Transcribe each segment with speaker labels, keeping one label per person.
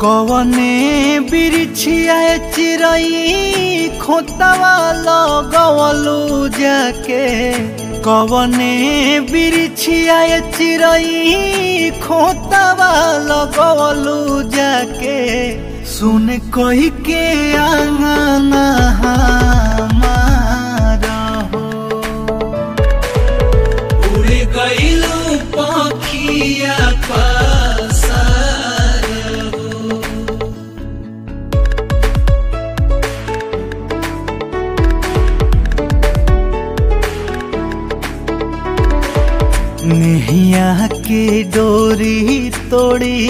Speaker 1: कवने बिरिछिया चिरई खोतवा लगवलू जाके कवने बिरिछिया चिरई खोतवा लगवलू जाके सुन कही के आंगना हमारा हो उड़ गइलू पखिया पसार हो। नेहिया के डोरी तोड़ी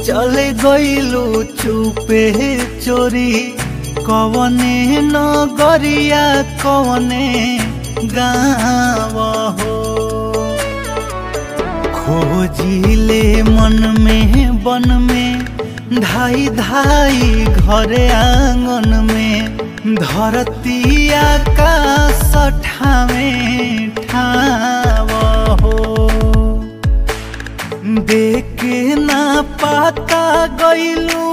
Speaker 1: चले गइलू चुपे चोरी कवने नगरिया कवने गाँव हो खोजिले मन में बन में धाई धाई घरे आंगन में धरती आकाश ठावे ठाव हो देखे ना पाता गइलू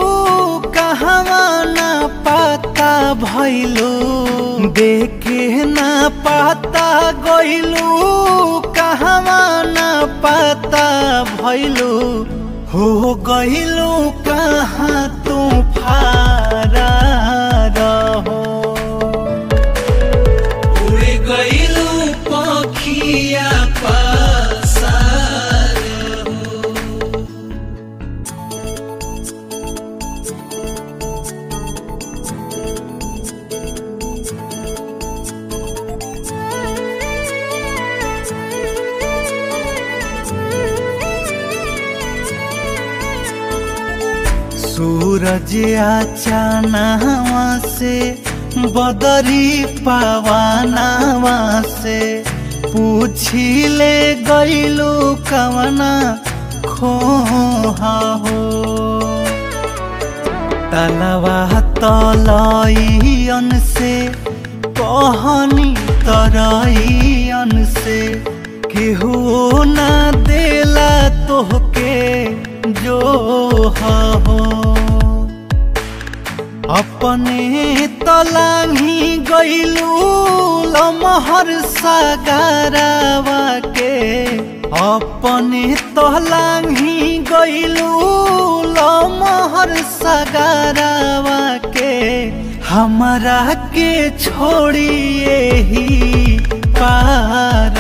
Speaker 1: कहवा ना पाता भइलू देखे ना पाता गइलू कहवा ना पाता भइलू हो गइलू कहाँ तू फरार हो उड़ गइलू पखिया पसार हो। सूरज आचानवा से बदरी पवनवा से पूछिले गइलू कवना खोहा हो तलवा तलइयन से कहनी तरइयन से केहू ना देला तोहके जो हो अपने तलांगी गइलू लमहर सागरवा के अपने तलांगी गइलू लमहर सागरवा के हमरा के छोड़िए ही पार